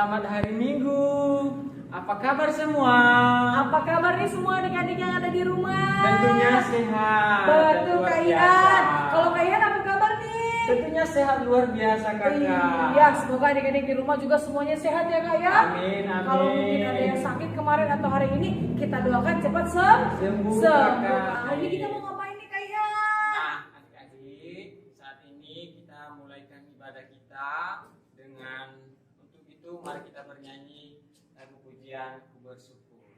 Selamat hari Minggu. Apa kabar semua? Apa kabar nih semua adik-adik yang ada di rumah? Tentunya sehat. Betul Kak Ian. Kalau Kak Ian apa kabar nih? Tentunya sehat luar biasa kakak. Iya, semoga adik-adik di rumah juga semuanya sehat ya Kak Ian. Amin, amin. Kalau mungkin ada yang sakit kemarin atau hari ini, kita doakan cepat Sembuh, Kakak. Hari ini kita mau ngapain nih Kak Ian? Nah, adik-adik, saat ini kita mulaikan ibadah kita dengan untuk itu mari kita bernyanyi lagu pujian Ku Bersyukur.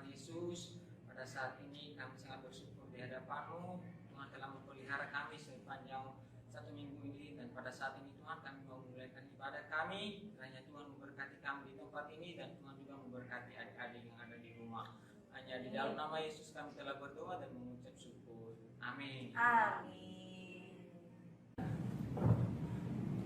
Yesus, pada saat ini kami sangat bersyukur di hadapan-Mu. Tuhan telah memelihara kami sepanjang satu minggu ini, dan pada saat ini Tuhan kami mau memulaikan ibadah kami. Hanya Tuhan memberkati kami di tempat ini, dan Tuhan juga memberkati adik-adik yang ada di rumah. Hanya di dalam nama Yesus kami telah berdoa dan mengucap syukur. Amin. Amin.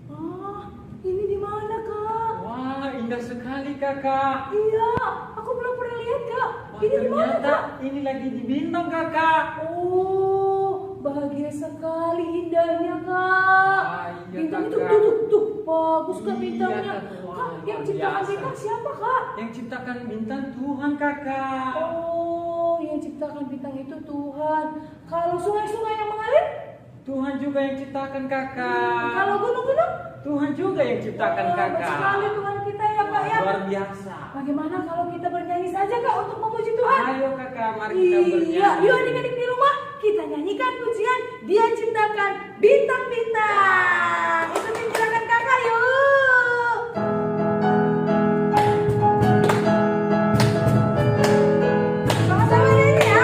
Oh, ini di mana Kak? Wah, indah sekali kakak. Iya, aku belum pernah lihat Kak. Wah, Ini di mana ternyata Kak? ini lagi di Bintang kakak. Oh, bahagia sekali indahnya Kak. Wah, iya, Bintang itu Kakak. tuh, bagus Kak Iya, bintangnya. Kak. Wah, Kak, yang luar ciptakan biasa. bintang siapa Kak? Yang ciptakan bintang Tuhan kakak. Oh, yang ciptakan bintang itu Tuhan. Kalau sungai-sungai yang mengalir? Tuhan juga yang ciptakan kakak. Kalau gunung-gunung? Tuhan juga yang ciptakan Hebat kakak. sekali Tuhan kita ya Kak ya. Luar biasa. Bagaimana kalau kita bernyanyi saja Kak untuk memuji Tuhan? Ayo kakak, mari kita bernyanyi. Iya, yuk adik-adik di rumah kita nyanyikan pujian Dia Ciptakan Bintang-bintang. Ikutin gerakan kakak yuk. Sama-sama nyanyi ya.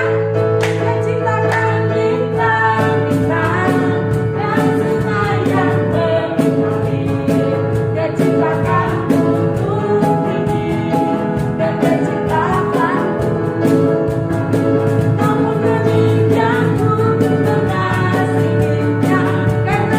Dia ciptakan bintang-bintang dan sungai yang mengalir. Dia ciptakan gunung tinggi dan dia ciptakan namun demikian ku mengasihinya karena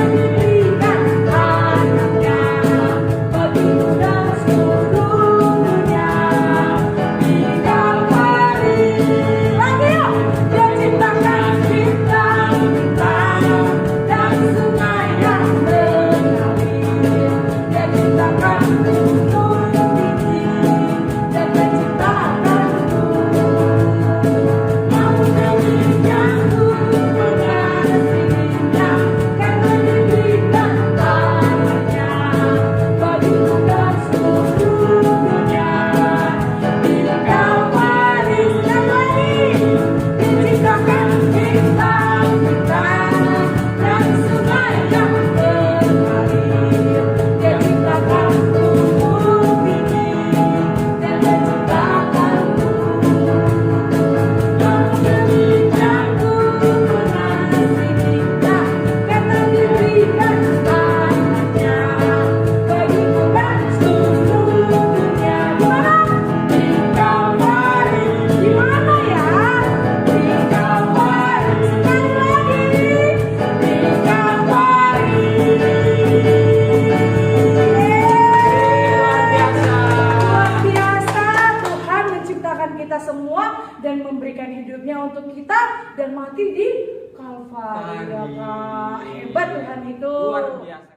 dan mati di Kalvari ya Kak. Hebat Tuhan itu. Luar biasa.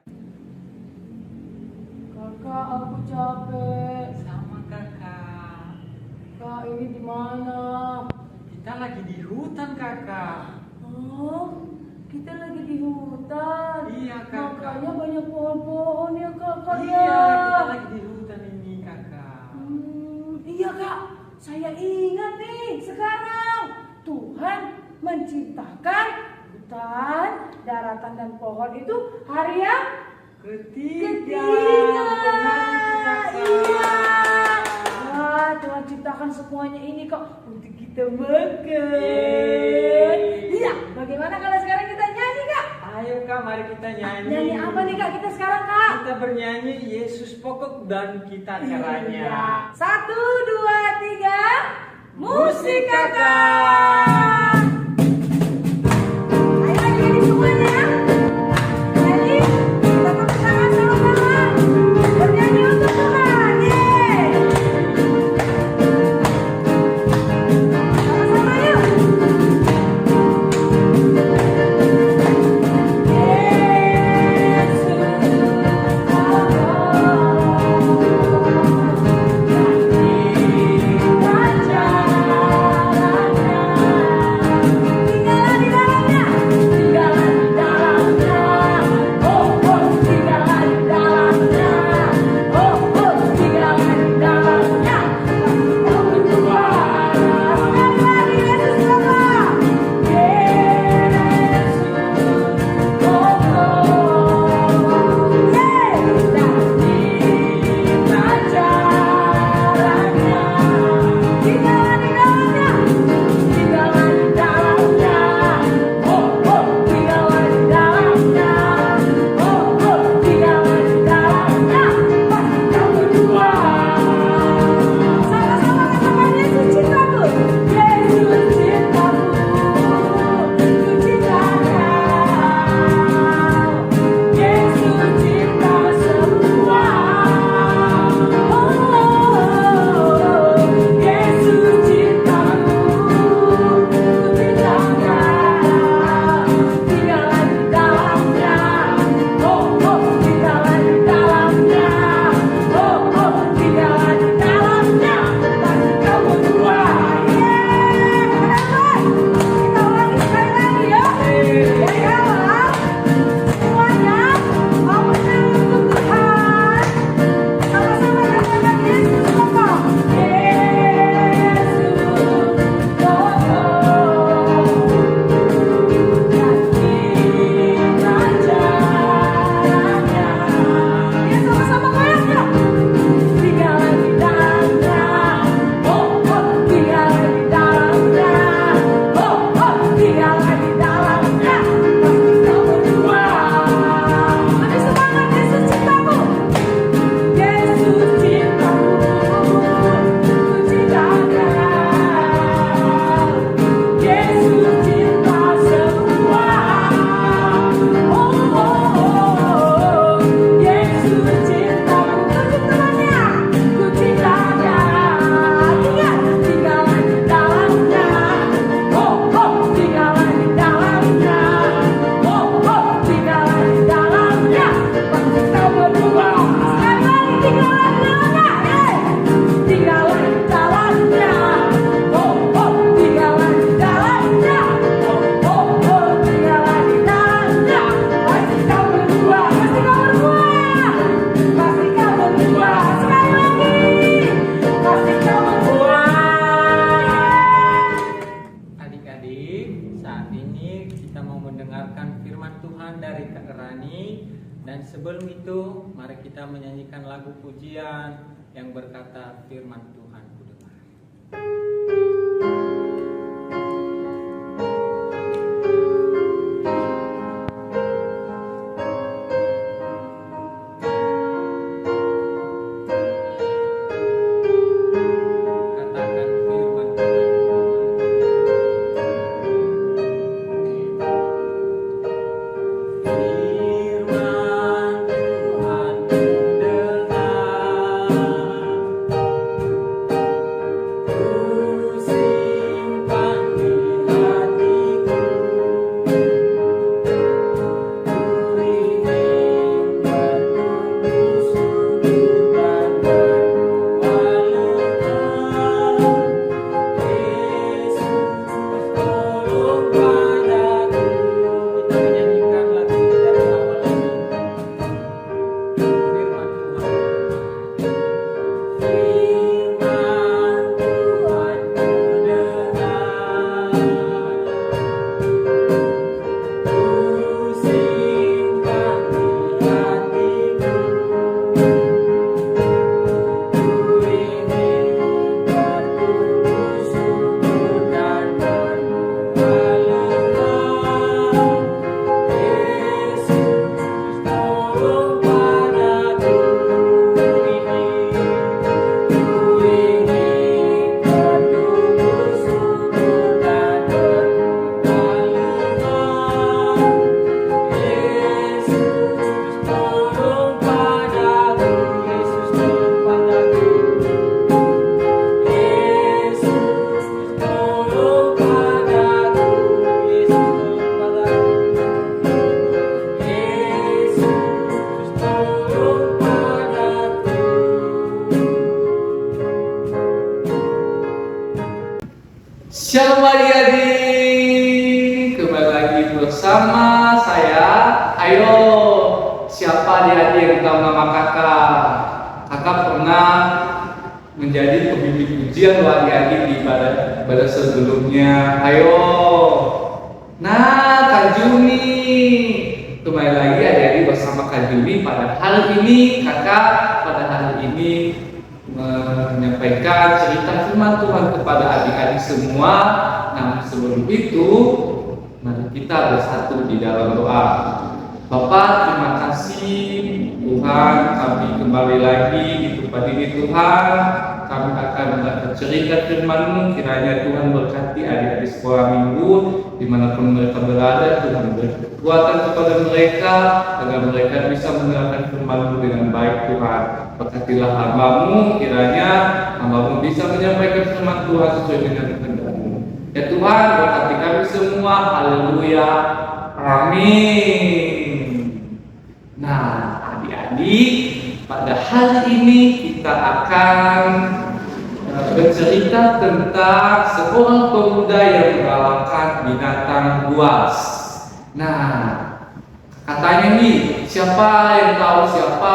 Kakak, aku capek. Sama kakak. Kak, ini di mana? Kita lagi di hutan kakak. Oh, kita lagi di hutan. Iya kakak. Makanya banyak pohon-pohon ya kakak Iya, ya. kita lagi di hutan ini kakak. Iya kak, saya ingat nih sekarang Tuhan menciptakan hutan, daratan dan pohon itu hari yang Ketiga. ketiga. Benar itu, Iya. kakak. Wah, Tuhan ciptakan semuanya ini kok untuk kita makan. Yeay. Iya, bagaimana kalau sekarang kita nyanyi kak? Ayo kak, mari kita nyanyi. Nyanyi apa nih kak kita sekarang kak? Kita bernyanyi Yesus pokok dan kita caranya. Iya. 1, 2, 3, Musik, kakak. Ayo nyanyi semuanya. Nyanyi, kita tepuk tangan sama-sama. Bernyanyi untuk Tuhan. Yeay. Sama-sama yuk. Dan sebelum itu, mari kita menyanyikan lagu pujian yang berkata firman Tuhan ku dengar. Katakan firman Tuhan ku dengar. Firman Tuhan ku dengar. Shalom adik-adik, kembali lagi bersama saya. Ayo, siapa adik-adik yang tahu nama kakak? Kakak pernah menjadi pembimbing ujian loh adik-adik di ibadah sebelumnya. Ayo, nah Kak Juni, kembali lagi adik-adik bersama Kak Juni. Pada hari ini kakak menyampaikan cerita firman Tuhan kepada adik-adik semua. Namun sebelum itu, mari kita bersatu di dalam doa. Bapak, terima kasih Tuhan, kami kembali lagi di tempat ini Tuhan. Kami akan bercerita firman-Mu. Kiranya Tuhan berkati adik-adik sekolah minggu dimanapun mereka berada. Tuhan beri kekuatan kepada mereka agar mereka bisa mendengarkan firman-Mu dengan baik Tuhan. Berkatilah hamba-Mu, kiranya hamba-Mu bisa menyampaikan firman Tuhan sesuai dengan kehendak-Mu. Ya Tuhan, berkati kami semua. Haleluya. Amin. Nah, adik-adik, pada hari ini kita akan bercerita tentang seorang pemuda yang mengalahkan binatang buas. Nah, katanya nih, siapa yang tahu siapa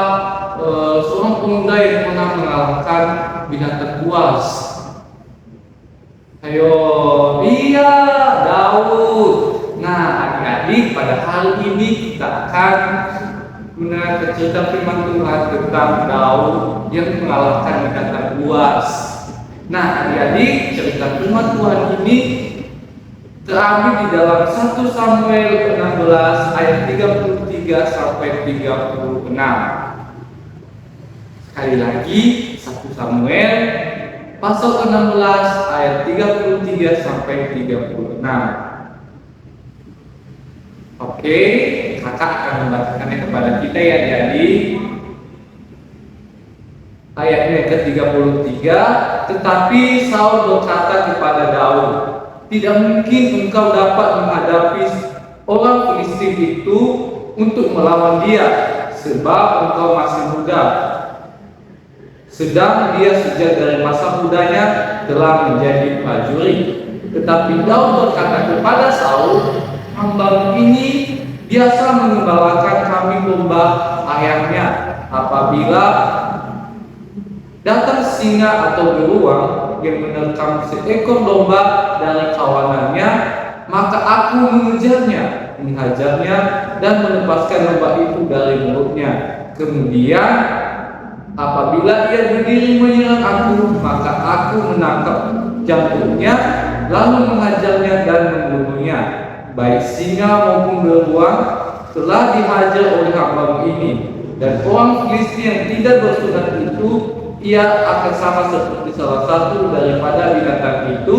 seorang pemuda yang pernah mengalahkan binatang buas? Ayo, iya, Daud. Nah, adik-adik, pada hari ini kita akan mendengar cerita firman Tuhan tentang Daud yang mengalahkan binatang buas. Nah, adik-adik, cerita firman Tuhan ini terambil di dalam 1 Samuel 16 ayat 33 sampai 36. Sekali lagi, 1 Samuel pasal 16 ayat 33 sampai 36. Oke, kakak akan membacakannya kepada kita ya adik-adik. Ayatnya ke-33, tetapi Saul berkata kepada Daud, tidak mungkin engkau dapat menghadapi orang Filistin itu untuk melawan dia, sebab engkau masih muda. Sedang dia sejak dari masa mudanya telah menjadi prajurit. Tetapi Daud berkata kepada Saul, hamba ini biasa mengembalakan kambing domba ayahnya. Apabila datang singa atau beruang yang menerkam seekor domba dari kawanannya, maka aku mengejarnya, menghajarnya, dan melepaskan domba itu dari mulutnya. Kemudian apabila ia berdiri menyerang aku, maka aku menangkap jantungnya, lalu menghajarnya dan membunuhnya. Baik singa maupun beruang telah dihajar oleh hamba ini, dan orang Filistin yang tidak bersunat itu, ia akan sama seperti salah satu daripada binatang itu,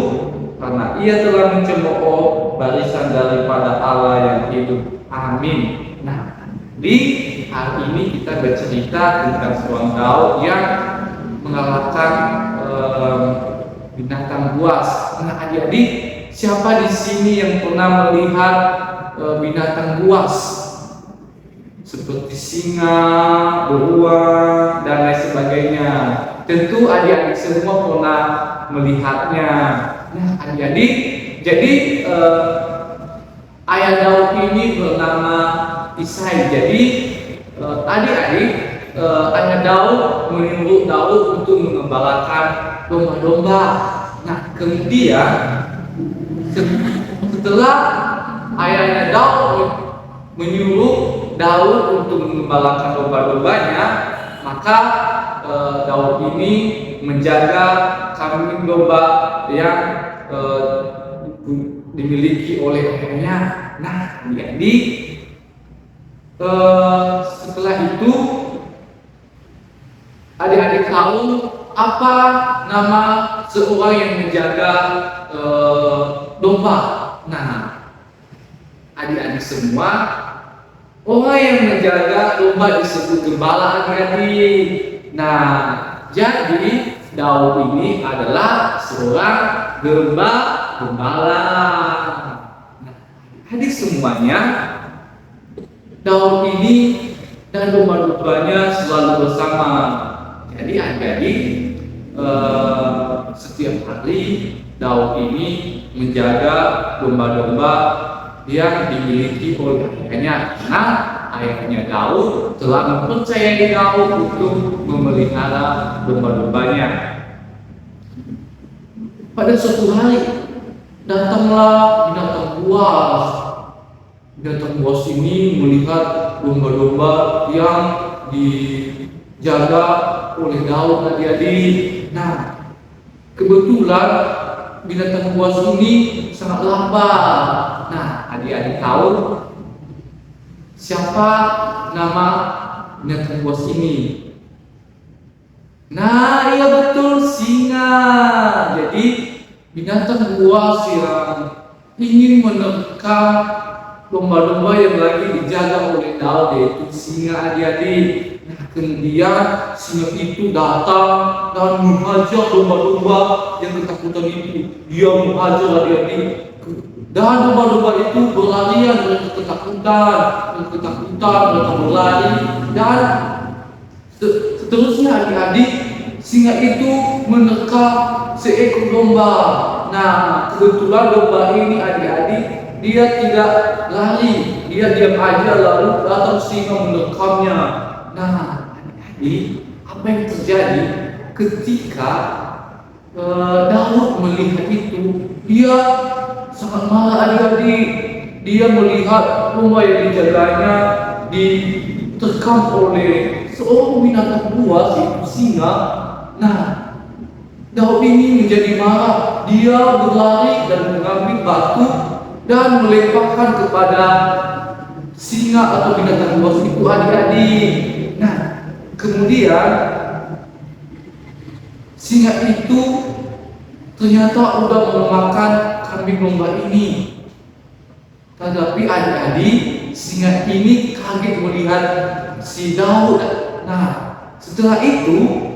karena ia telah mencemooh barisan daripada Allah yang hidup. Amin. Nah, di hari ini kita bercerita tentang seorang Daud yang mengalahkan binatang buas. Nah, adik-adik, siapa di sini yang pernah melihat binatang buas seperti singa, beruang, dan lain sebagainya? Tentu adik-adik semua pernah melihatnya. Nah, adik-adik, jadi ayah Daud ini bernama Isai. Jadi adik-adik, ayah Daud menyuruh Daud untuk mengembalakan domba-domba. Nah, kemudian setelah ayahnya Daud menyuruh Daud untuk mengembalakan domba-dombanya, maka Daud ini menjaga kambing domba yang dimiliki oleh ayahnya. Nah, adik-adik, setelah itu adik-adik tahu apa nama seorang yang menjaga domba? Nah, adik-adik semua, orang yang menjaga domba disebut gembala, adik-adik. Nah, jadi Daud ini adalah seorang gembala. Nah, Adik semuanya, Daud ini dan domba-dombanya selalu bersama. Jadi adik-adik, setiap hari Daud ini menjaga domba-domba yang dimiliki oleh ayahnya. Karena ayahnya Daud telah mempercayai Daud untuk memelihara domba-dombanya. Pada suatu hari datanglah binatang buas. Binatang buas ini melihat domba-domba yang dijaga oleh Daud, adik-adik. Nah, kebetulan binatang buas ini sangat lapar. Nah, adik-adik tahu siapa nama binatang buas ini? Nah, iya betul, singa. Jadi binatang buas yang ingin menerkam domba-domba yang lagi dijaga oleh Daud, yaitu singa, adik-adik. Nah, kemudian singa itu datang dan menghajar domba-domba yang ketakutan itu. Dia menghajar, adik-adik, dan domba-domba itu berlarian, mereka ketakutan, mereka berlari, dan seterusnya, adik-adik. Singa itu menerkam seekor domba. Nah, kebetulan domba ini, adik-adik, dia tidak lari, dia diam aja, lalu datang singa menerkamnya. Nah, adik-adik, apa yang terjadi ketika Daud melihat itu? Dia sangat marah, adik-adik. Dia melihat domba yang dijaganya diterkam oleh seorang binatang buas, yaitu singa. Nah, Daud ini menjadi marah. Dia berlari dan mengambil batu dan melemparkan kepada singa atau binatang buas itu, adik-adik. Nah, kemudian singa itu ternyata udah memakan kambing domba ini. Tetapi adik-adik, singa ini kaget melihat si Daud. Nah, setelah itu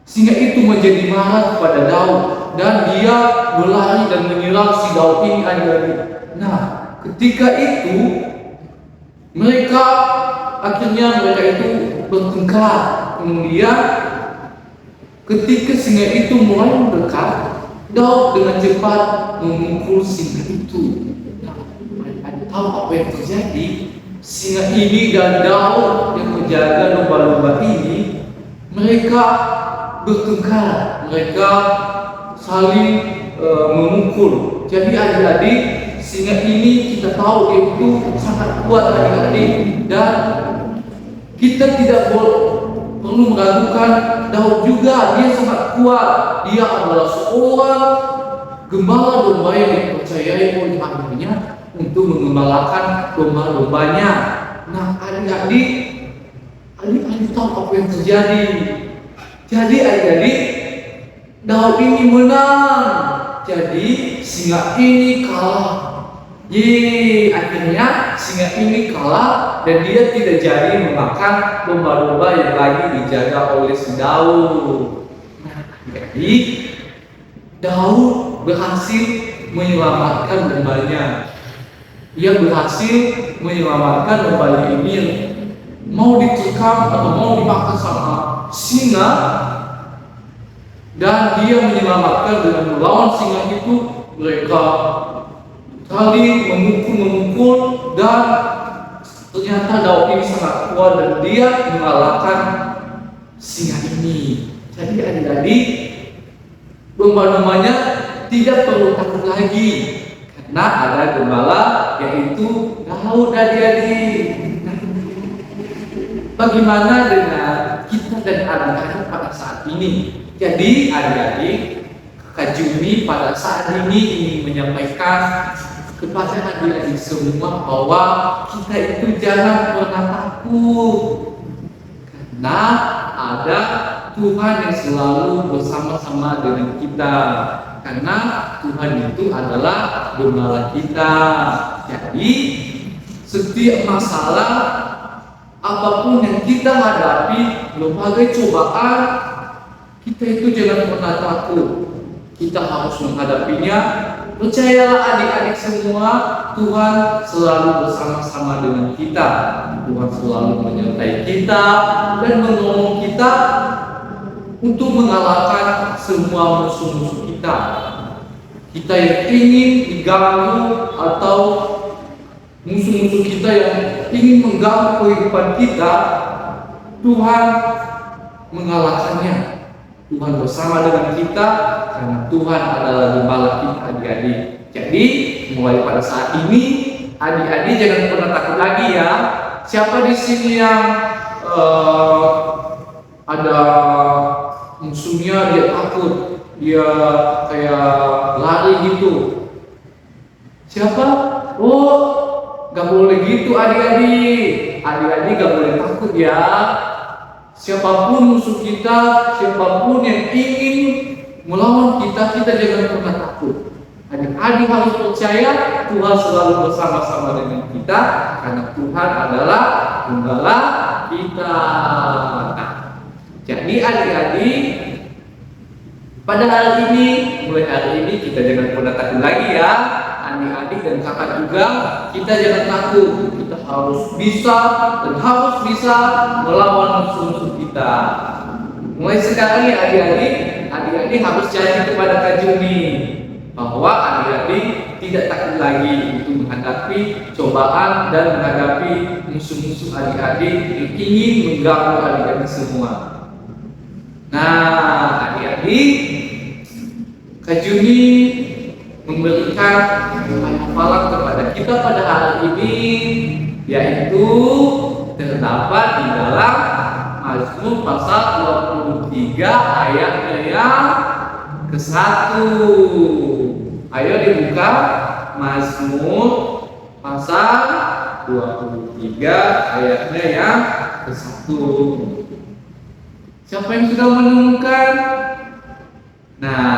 singa itu menjadi marah kepada Daud dan dia berlari dan menyerang si Daud ini, adik-adik. Nah, ketika itu mereka itu bertengkar. Kemudian ketika singa itu mulai mendekat, Daud dengan cepat memukul singa itu. Nah, tahu apa yang terjadi? Singa ini dan Daud yang menjaga domba-domba ini, mereka bertengkar, mereka saling memukul. Jadi adik-adik, singa ini kita tahu itu sangat kuat, adik-adik, dan kita tidak perlu meragukan Daud juga, dia sangat kuat. Dia adalah seorang gembala domba yang dipercayai oleh ayahnya untuk mengembalakan domba-dombanya. Nah, adik-adik tahu apa yang terjadi? Jadi adik-adik, Daud ini menang. Jadi singa ini kalah. Akhirnya singa ini kalah dan dia tidak jadi memakan domba-domba yang lagi dijaga oleh si Daud. Nah, jadi Daud berhasil menyelamatkan dombanya. Dia berhasil menyelamatkan domba ini yang mau diterkam atau mau dimakan sama singa, dan dia menyelamatkan dengan melawan singa itu. Mereka saling memukul dan ternyata Daud ini sangat kuat dan dia mengalahkan singa ini. Jadi adik-adik, domba-dombanya tidak perlu takut lagi karena ada gembala, yaitu Daud, adik-adik. Bagaimana dengan kita dan adik-adik pada saat ini? Jadi adik-adik, Kak Juni pada saat ini ingin menyampaikan kepada adik-adik semua bahwa kita itu jangan pernah takut, karena ada Tuhan yang selalu bersama-sama dengan kita. Karena Tuhan itu adalah gembala kita. Jadi setiap masalah apapun yang kita hadapi, berbagai cobaan, kita itu jangan pernah takut. Kita harus menghadapinya Percayalah adik-adik semua, Tuhan selalu bersama-sama dengan kita. Tuhan selalu menyertai kita dan menolong kita untuk mengalahkan semua musuh-musuh kita. Kita yang ingin diganggu atau musuh-musuh kita yang ingin mengganggu kehidupan kita, Tuhan mengalahkannya. Tuhan bersama dengan kita karena Tuhan adalah gembala kita, adik-adik. Jadi mulai pada saat ini adik-adik jangan pernah takut lagi ya. Siapa di sini yang ada musuhnya dia takut, dia kayak lari gitu? Siapa? Oh, gak boleh gitu adik-adik. Adik-adik gak boleh takut ya. Siapapun musuh kita, siapapun yang ingin melawan kita, kita jangan pernah takut. Adik-adik harus percaya Tuhan selalu bersama-sama dengan kita karena Tuhan adalah gembala kita. Nah, jadi adik-adik, pada hari ini, mulai hari ini kita jangan pernah takut lagi ya. Adik-adik dan kakak juga, kita jangan takut. Kita harus bisa dan harus bisa melawan musuh-musuh kita. Mulai sekarang ya adik-adik harus janji kepada Kak Juni bahwa adik-adik tidak takut lagi untuk menghadapi cobaan dan menghadapi musuh-musuh adik-adik yang ingin mengganggu adik-adik semua. Nah, adik-adik, Kak Juni memberikan hafalan kepada kita pada hari ini, yaitu terdapat di dalam Mazmur pasal 23 ayatnya yang ke-1. Ayo dibuka Mazmur pasal 23 ayatnya yang ke-1. Siapa yang sudah menemukan? Nah,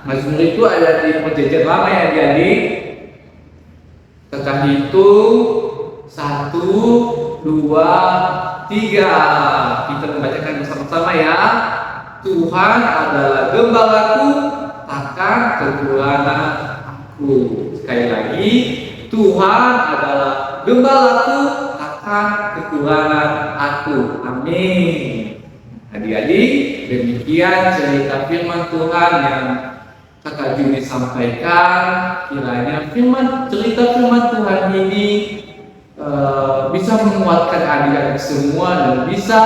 Mazmur itu ada di perjanjian lama ya adik-adik. Kita hitung 1, 2, 3. Kita membacakan bersama-sama ya. Tuhan adalah gembalaku, takkan kekurangan aku. Sekali lagi, Tuhan adalah gembalaku, takkan kekurangan aku. Amin. Adik-adik, demikian cerita firman Tuhan yang Kakak Juni sampaikan. Kiranya cerita firman Tuhan ini bisa menguatkan adik-adik semua dan bisa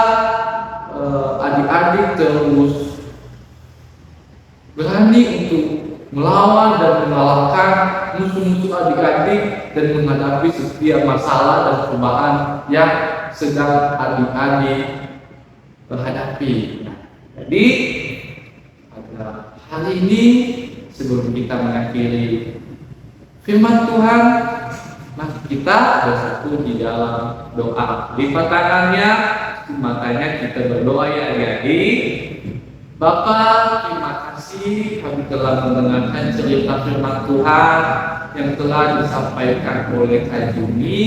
adik-adik terus berani untuk melawan dan mengalahkan musuh-musuh adik-adik dan menghadapi setiap masalah dan cobaan yang sedang adik-adik menghadapi. Jadi pada hari ini sebelum kita mengakhiri firman Tuhan, mari kita bersatu di dalam doa. Lipat tangannya, matanya kita berdoa ya adik-adik. Bapa, terima kasih kami telah mendengarkan cerita firman Tuhan yang telah disampaikan oleh Kak Juni.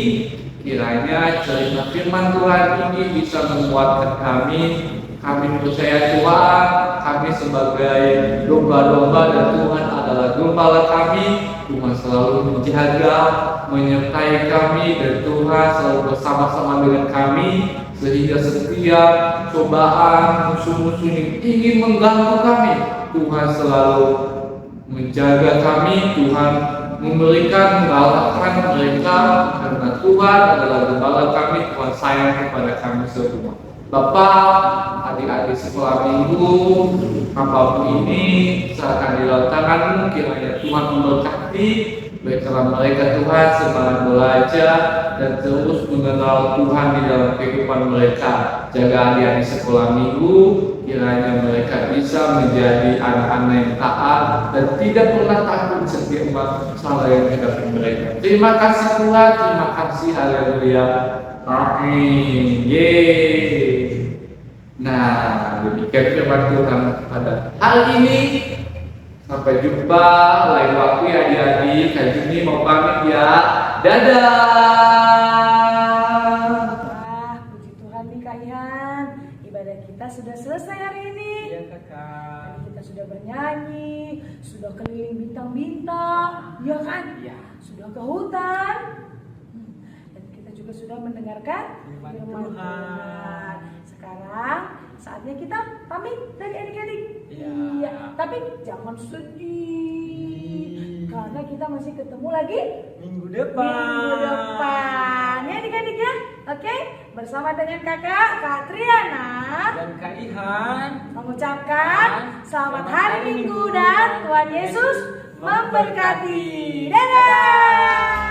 Kiranya cerita firman Tuhan ini bisa menguatkan kami. Kami percaya Tuhan, kami sebagai domba-domba dan Tuhan adalah gembala kami. Tuhan selalu menjaga, menyertai kami dan Tuhan selalu bersama-sama dengan kami sehingga setiap cobaan musuh-musuh yang ingin mengganggu kami, Tuhan selalu menjaga kami. Tuhan memberikan mengalahkan mereka karena Tuhan adalah gembala kami. Tuhan sayang kepada kami semua. Bapak, adik-adik sekolah minggu, apapun ini serahkan di dalam tangan-Mu. Kiranya Tuhan memberkati baiklah mereka Tuhan semangat belajar dan terus mengenal Tuhan di dalam kehidupan mereka. Jaga adik-adik sekolah minggu, kiranya mereka bisa menjadi anak-anak yang taat dan tidak pernah takut setiap masalah yang dihadapi mereka. Terima kasih Tuhan, terima kasih, haleluya, amin. Yeay. Nah, demikian firman Tuhan pada hari ini. Sampai jumpa lain waktu ya adik-adik. Kak Juni mau pamit ya. Dadah. Wah, puji Tuhan nih Kak Ihan. Ibadah kita sudah selesai hari ini. Iya kakak. Tadi kita sudah bernyanyi, sudah keliling bintang-bintang. sudah mendengarkan Firman firman Tuhan. Tuhan. Sekarang saatnya kita pamit dari adik-adik. Iya. Iya, tapi jangan sedih karena kita masih ketemu lagi Minggu depan. minggu depan ya adik-adik ya. Oke, bersama dengan kakak Kak Triana Dan Kak Ihan. mengucapkan selamat hari Minggu dan Tuhan Yesus memberkati. Dadah.